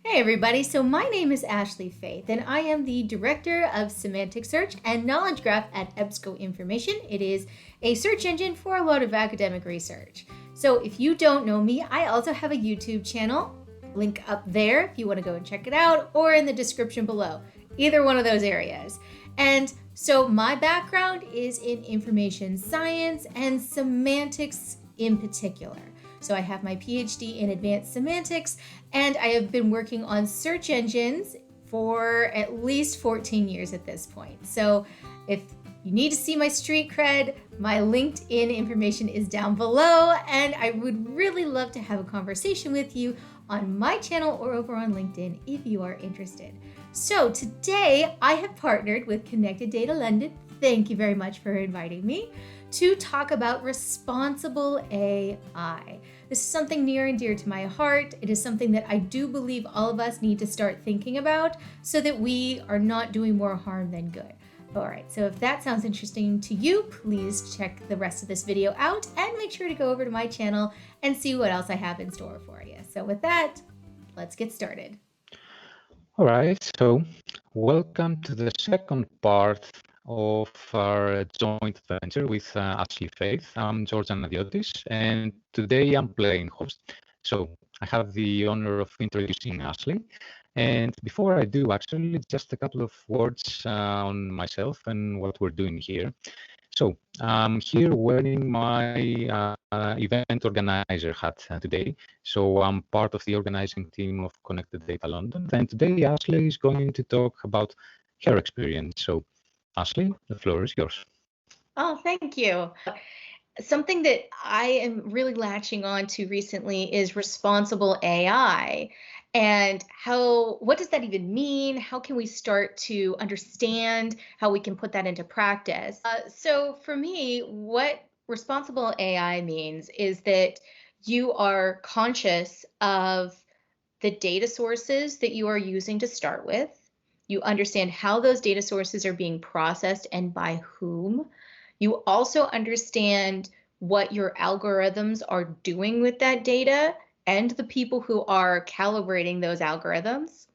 Hey everybody, so my name is Ashleigh Faith and I am the Director of Semantic Search and Knowledge Graph at EBSCO Information. It is a search engine for a lot of academic research. So if you don't know me, I also have a YouTube channel, link up there if you want to go and check it out, or in the description below, either one of those areas. And so my background is in information science and semantics in particular. So I have my PhD in advanced semantics, and I have been working on search engines for at least 14 years at this point. So if you need to see my street cred, my LinkedIn information is down below, and I would really love to have a conversation with you on my channel or over on LinkedIn if you are interested. So today I have partnered with Connected Data London. Thank you very much for inviting me to talk about responsible AI. This is something near and dear to my heart. It is something that I do believe all of us need to start thinking about so that we are not doing more harm than good. All right, so if that sounds interesting to you, please check the rest of this video out and make sure to go over to my channel and see what else I have in store for you. So with that, let's get started. All right, so welcome to the second part of our joint venture with Ashleigh Faith. I'm George Anadiotis, and today I'm playing host. So I have the honor of introducing Ashleigh. And before I do, actually, just a couple of words on myself and what we're doing here. So I'm here wearing my event organizer hat today. So I'm part of the organizing team of Connected Data London. And today Ashleigh is going to talk about her experience. So Ashleigh, the floor is yours. Oh, thank you. Something that I am really latching on to recently is responsible AI. And what does that even mean? How can we start to understand how we can put that into practice? So for me, what responsible AI means is that you are conscious of the data sources that you are using to start with. You understand how those data sources are being processed and by whom. You also understand what your algorithms are doing with that data and the people who are calibrating those algorithms.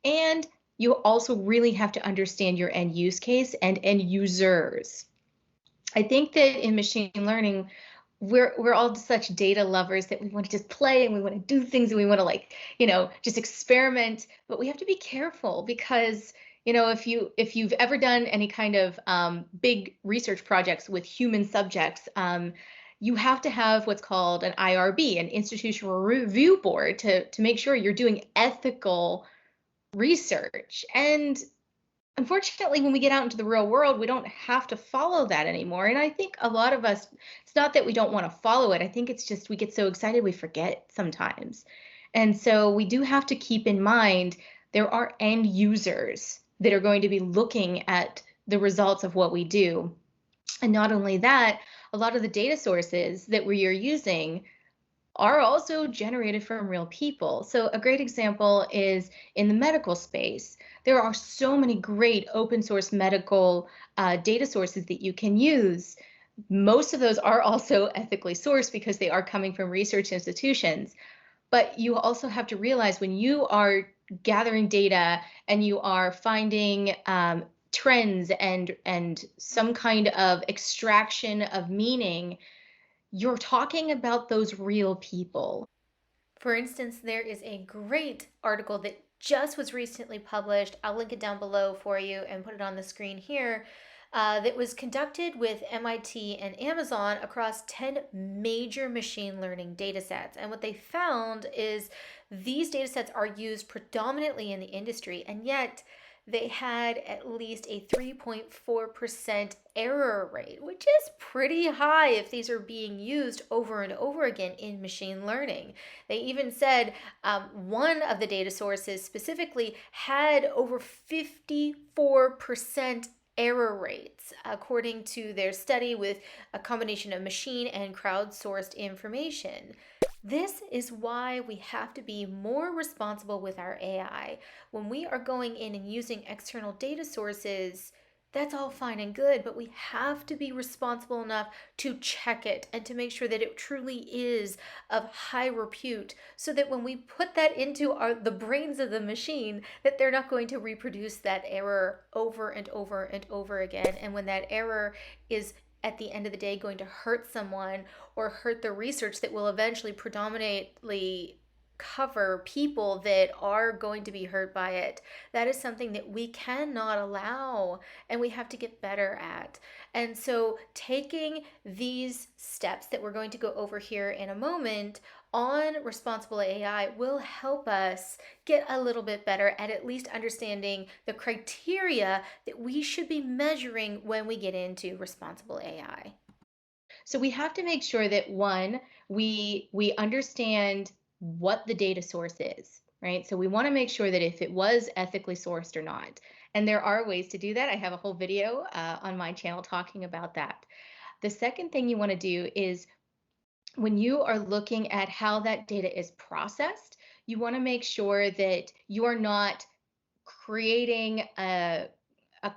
And you also really have to understand your end use case and end users. I think that in machine learning, we're all such data lovers that we want to just play and we want to do things and we want to just experiment, but we have to be careful because if you've ever done any kind of big research projects with human subjects, you have to have what's called an IRB, an institutional review board, to make sure you're doing ethical research. And unfortunately, when we get out into the real world, we don't have to follow that anymore. And I think a lot of us, it's not that we don't want to follow it. I think it's just we get so excited we forget sometimes. And so we do have to keep in mind there are end users that are going to be looking at the results of what we do. And not only that, a lot of the data sources that we are using are also generated from real people. So a great example is in the medical space. There are so many great open source medical data sources that you can use. Most of those are also ethically sourced because they are coming from research institutions. But you also have to realize when you are gathering data and you are finding trends and some kind of extraction of meaning, you're talking about those real people. For instance, there is a great article that just was recently published. I'll link it down below for you and put it on the screen here. That was conducted with MIT and Amazon across 10 major machine learning data sets. And what they found is these data sets are used predominantly in the industry, and yet they had at least a 3.4% error rate, which is pretty high if these are being used over and over again in machine learning. They even said one of the data sources specifically had over 54% error rates, according to their study with a combination of machine and crowdsourced information. This is why we have to be more responsible with our AI. When we are going in and using external data sources, that's all fine and good, but we have to be responsible enough to check it and to make sure that it truly is of high repute, so that when we put that into the brains of the machine, that they're not going to reproduce that error over and over and over again. And when that error is at the end of the day going to hurt someone or hurt the research that will eventually predominantly cover people that are going to be hurt by it, that is something that we cannot allow and we have to get better at. And so taking these steps that we're going to go over here in a moment on responsible AI will help us get a little bit better at least understanding the criteria that we should be measuring when we get into responsible AI. So we have to make sure that one, we understand what the data source is, right? So we want to make sure that if it was ethically sourced or not. And there are ways to do that. I have a whole video on my channel talking about that. The second thing you want to do is when you are looking at how that data is processed, you want to make sure that you are not creating a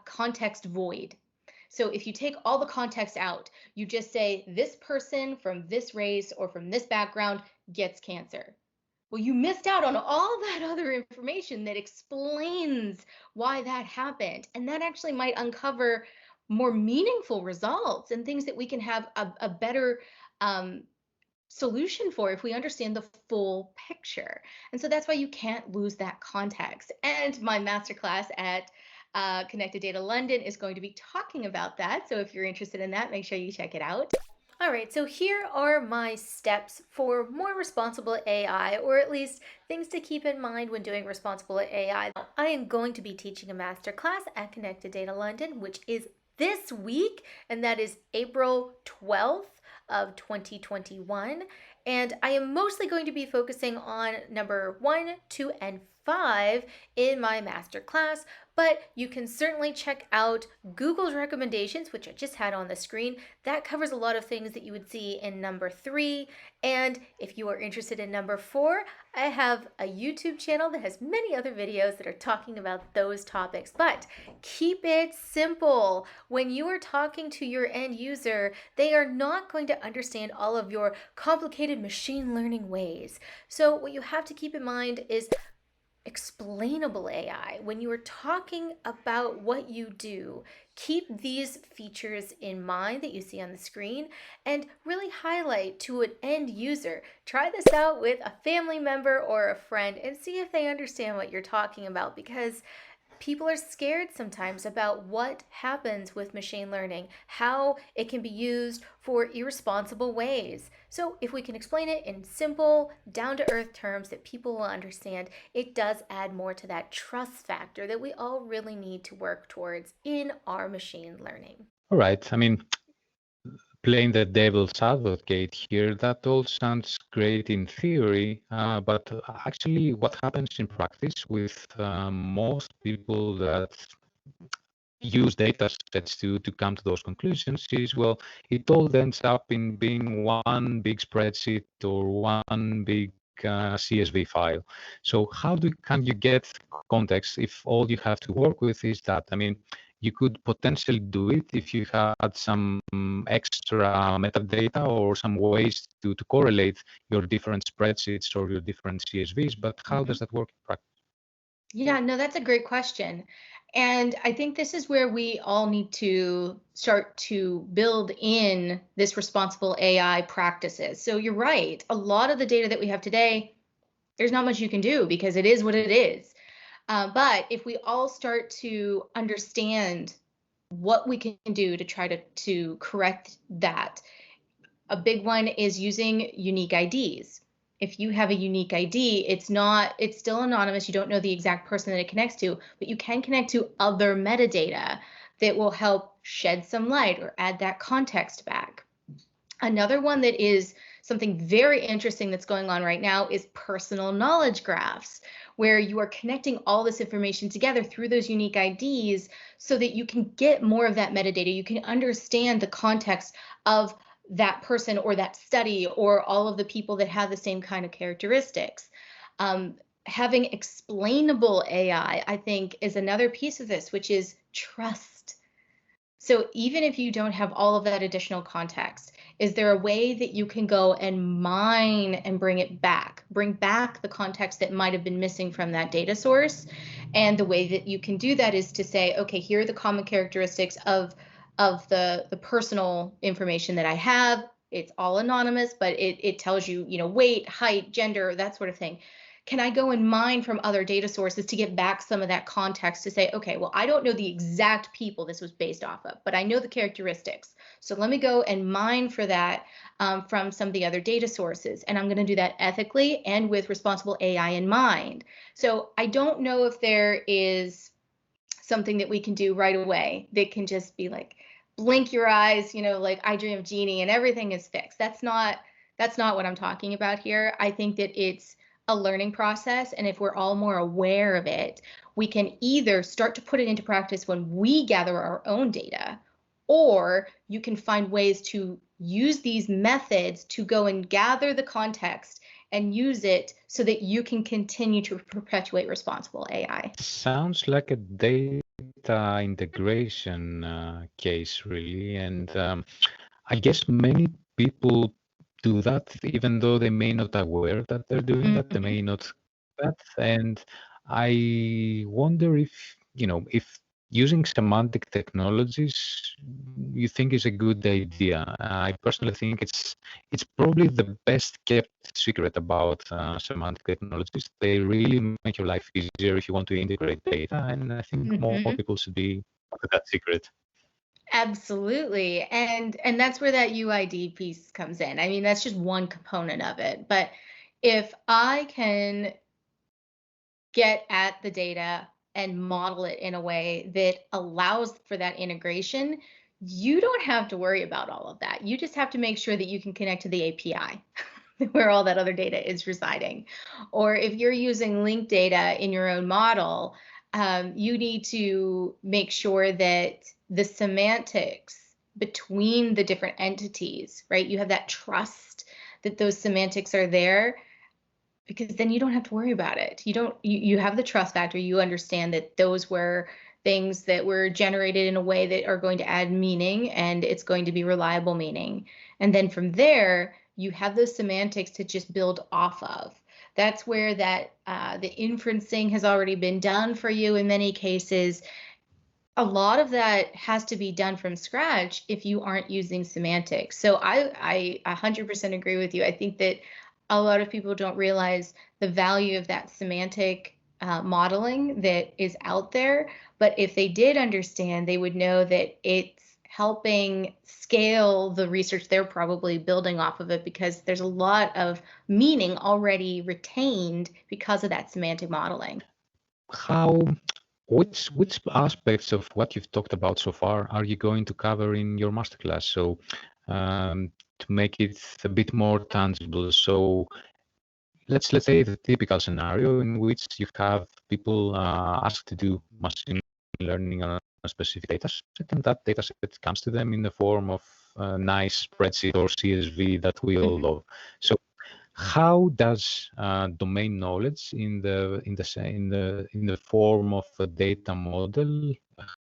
context void. So if you take all the context out, you just say this person from this race or from this background gets cancer. Well, you missed out on all that other information that explains why that happened. And that actually might uncover more meaningful results and things that we can have a better solution for if we understand the full picture. And so that's why you can't lose that context. And my masterclass at Connected Data London is going to be talking about that. So if you're interested in that, make sure you check it out. All right, so here are my steps for more responsible AI, or at least things to keep in mind when doing responsible AI. I am going to be teaching a masterclass at Connected Data London, which is this week, and that is April 12th of 2021. And I am mostly going to be focusing on number 1, 2, and 5 in my masterclass, but you can certainly check out Google's recommendations, which I just had on the screen. That covers a lot of things that you would see in number 3. And if you are interested in number 4, I have a YouTube channel that has many other videos that are talking about those topics. But keep it simple. When you are talking to your end user, they are not going to understand all of your complicated machine learning ways. So what you have to keep in mind is explainable AI. When you are talking about what you do, keep these features in mind that you see on the screen and really highlight to an end user. Try this out with a family member or a friend and see if they understand what you're talking about, because people are scared sometimes about what happens with machine learning, how it can be used for irresponsible ways. So if we can explain it in simple, down-to-earth terms that people will understand, it does add more to that trust factor that we all really need to work towards in our machine learning. All right. I mean, playing the devil's advocate here, that all sounds great in theory, but actually what happens in practice with most people that use data sets to come to those conclusions is, well, it all ends up in being one big spreadsheet or one big CSV file. So how can you get context if all you have to work with is that? I mean, you could potentially do it if you had some extra metadata or some ways to correlate your different spreadsheets or your different CSVs, but how does that work in practice? Yeah, no, that's a great question. And I think this is where we all need to start to build in this responsible AI practices. So you're right. A lot of the data that we have today, there's not much you can do because it is what it is. But if we all start to understand what we can do to try to correct that, a big one is using unique IDs. If you have a unique ID, it's still anonymous. You don't know the exact person that it connects to, but you can connect to other metadata that will help shed some light or add that context back. Another one that is something very interesting that's going on right now is personal knowledge graphs, where you are connecting all this information together through those unique IDs so that you can get more of that metadata. You can understand the context of that person or that study or all of the people that have the same kind of characteristics. Having explainable AI, I think, is another piece of this, which is trust. So even if you don't have all of that additional context, is there a way that you can go and mine and bring back the context that might have been missing from that data source? And the way that you can do that is to say, okay, here are the common characteristics of the personal information that I have. It's all anonymous, but it tells you, weight, height, gender, that sort of thing. Can I go and mine from other data sources to get back some of that context to say, okay, well, I don't know the exact people this was based off of, but I know the characteristics. So let me go and mine for that from some of the other data sources. And I'm going to do that ethically and with responsible AI in mind. So I don't know if there is something that we can do right away that can just be like, blink your eyes, like I Dream of Jeannie and everything is fixed. That's not what I'm talking about here. I think that it's a learning process. And if we're all more aware of it, we can either start to put it into practice when we gather our own data, or you can find ways to use these methods to go and gather the context and use it so that you can continue to perpetuate responsible AI. Sounds like a data integration case, really. And I guess many people do that, even though they may not aware that they're doing that. They may not do that. And I wonder if using semantic technologies you think is a good idea. I personally think it's probably the best kept secret about semantic technologies. They really make your life easier if you want to integrate data, and I think more people should be part of that secret. Absolutely. And that's where that UID piece comes in. I mean, that's just one component of it. But if I can get at the data and model it in a way that allows for that integration, you don't have to worry about all of that. You just have to make sure that you can connect to the API where all that other data is residing. Or if you're using linked data in your own model, you need to make sure that the semantics between the different entities, right? You have that trust that those semantics are there, because then you don't have to worry about it. You have the trust factor. You understand that those were things that were generated in a way that are going to add meaning, and it's going to be reliable meaning. And then from there, you have those semantics to just build off of. That's where that the inferencing has already been done for you in many cases. A lot of that has to be done from scratch if you aren't using semantics. So I 100% agree with you. I think that a lot of people don't realize the value of that semantic modeling that is out there. But if they did understand, they would know that it's helping scale the research they're probably building off of it, because there's a lot of meaning already retained because of that semantic modeling. Which aspects of what you've talked about so far are you going to cover in your masterclass? So to make it a bit more tangible. So let's say the typical scenario in which you have people asked to do machine learning on a specific data set, and that data set comes to them in the form of a nice spreadsheet or CSV that we all love. So how does domain knowledge in the form of a data model,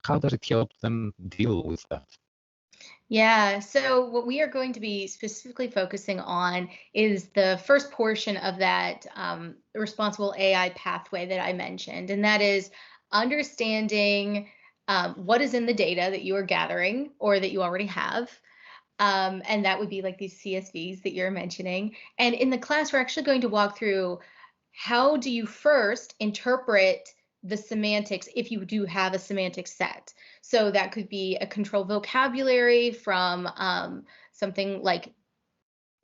how does it help them deal with that? Yeah, so what we are going to be specifically focusing on is the first portion of that responsible AI pathway that I mentioned, and that is understanding what is in the data that you are gathering or that you already have. And that would be like these CSVs that you're mentioning. And in the class, we're actually going to walk through how do you first interpret the semantics if you do have a semantic set. So that could be a control vocabulary from something like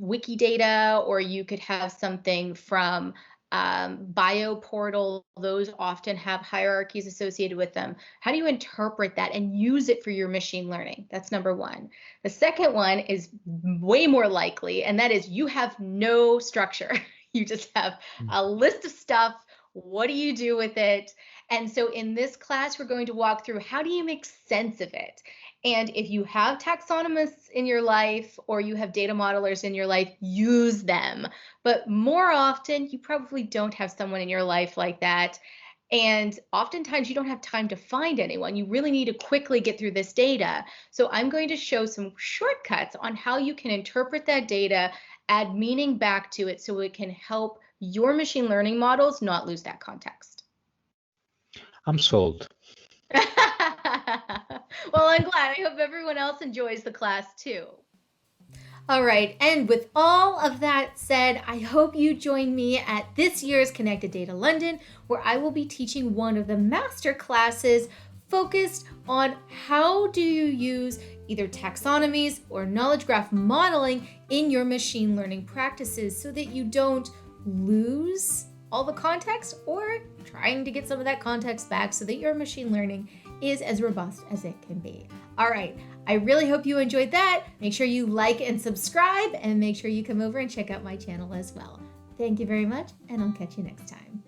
Wikidata, or you could have something from BioPortal. Those often have hierarchies associated with them. How do you interpret that and use it for your machine learning? That's number one. The second one is way more likely, and that is you have no structure. You just have a list of stuff. What do you do with it? And so in this class, we're going to walk through how do you make sense of it? And if you have taxonomists in your life or you have data modelers in your life, use them. But more often, you probably don't have someone in your life like that. And oftentimes you don't have time to find anyone. You really need to quickly get through this data. So I'm going to show some shortcuts on how you can interpret that data, add meaning back to it so it can help your machine learning models not lose that context. I'm sold. Well, I'm glad. I hope everyone else enjoys the class too. All right, and with all of that said, I hope you join me at this year's Connected Data London, where I will be teaching one of the master classes focused on how do you use either taxonomies or knowledge graph modeling in your machine learning practices so that you don't lose all the context, or trying to get some of that context back so that your machine learning is as robust as it can be. All right, I really hope you enjoyed that. Make sure you like and subscribe, and make sure you come over and check out my channel as well. Thank you very much, and I'll catch you next time.